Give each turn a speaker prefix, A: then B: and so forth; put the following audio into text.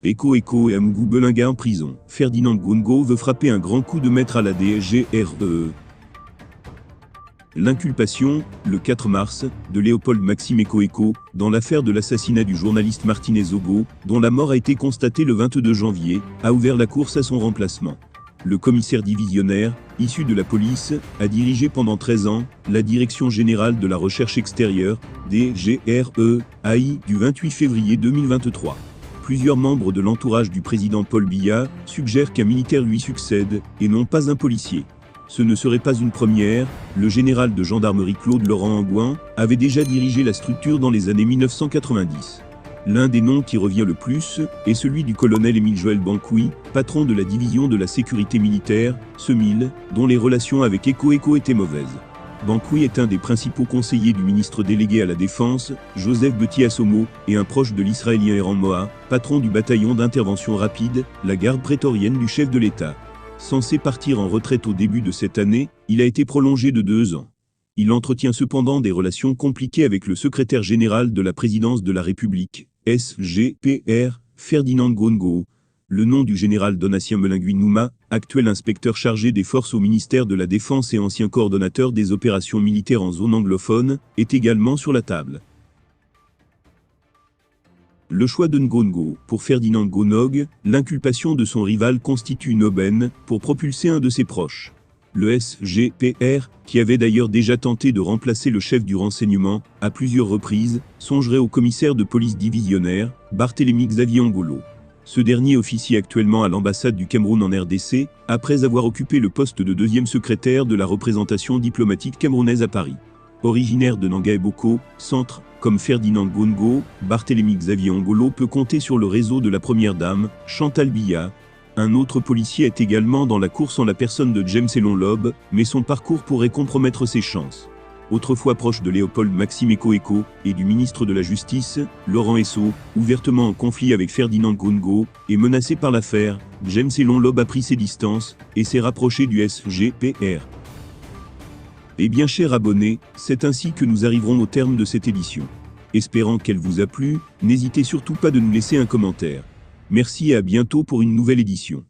A: Eko et Amgou Belinga en prison. Ferdinand Ngongo veut frapper un grand coup de maître à la DSGRE. L'inculpation, le 4 mars, de Léopold Maxime Eko dans l'affaire de l'assassinat du journaliste Martinez Ogo, dont la mort a été constatée le 22 janvier, a ouvert la course à son remplacement. Le commissaire divisionnaire, issu de la police, a dirigé pendant 13 ans la Direction Générale de la Recherche Extérieure, DGRE, AI, du 28 février 2023. Plusieurs membres de l'entourage du président Paul Biya suggèrent qu'un militaire lui succède, et non pas un policier. Ce ne serait pas une première, le général de gendarmerie Claude Laurent Angouin avait déjà dirigé la structure dans les années 1990. L'un des noms qui revient le plus est celui du colonel Émile Joël Bankoui, patron de la division de la sécurité militaire, SEMIL, dont les relations avec Eko étaient mauvaises. Bankoui est un des principaux conseillers du ministre délégué à la Défense, Joseph Beti Assomo, et un proche de l'Israélien Eran Moa, patron du bataillon d'intervention rapide, la garde prétorienne du chef de l'État. Censé partir en retraite au début de cette année, il a été prolongé de 2 ans. Il entretient cependant des relations compliquées avec le secrétaire général de la présidence de la République, SGPR, Ferdinand Ngongo. Le nom du général Donatien Melingui Nouma, actuel inspecteur chargé des forces au ministère de la Défense et ancien coordonnateur des opérations militaires en zone anglophone, est également sur la table. Le choix de Ngongo, pour Ferdinand Ngongo, l'inculpation de son rival constitue une aubaine pour propulser un de ses proches. Le SGPR, qui avait d'ailleurs déjà tenté de remplacer le chef du renseignement, à plusieurs reprises, songerait au commissaire de police divisionnaire, Barthélemy Xavier Ngolo. Ce dernier officie actuellement à l'ambassade du Cameroun en RDC, après avoir occupé le poste de 2e secrétaire de la représentation diplomatique camerounaise à Paris. Originaire de Nanga-Eboko, centre, comme Ferdinand Ngongo, Barthélemy Xavier Ngolo peut compter sur le réseau de la première dame, Chantal Biya. Un autre policier est également dans la course en la personne de James Elon-Lob, mais son parcours pourrait compromettre ses chances. Autrefois proche de Léopold Maxime Eko et du ministre de la Justice, Laurent Esso, ouvertement en conflit avec Ferdinand Ngongo, et menacé par l'affaire, James Elon-Lob a pris ses distances, et s'est rapproché du SGPR. Eh bien chers abonnés, c'est ainsi que nous arriverons au terme de cette édition. Espérant qu'elle vous a plu, n'hésitez surtout pas de nous laisser un commentaire. Merci et à bientôt pour une nouvelle édition.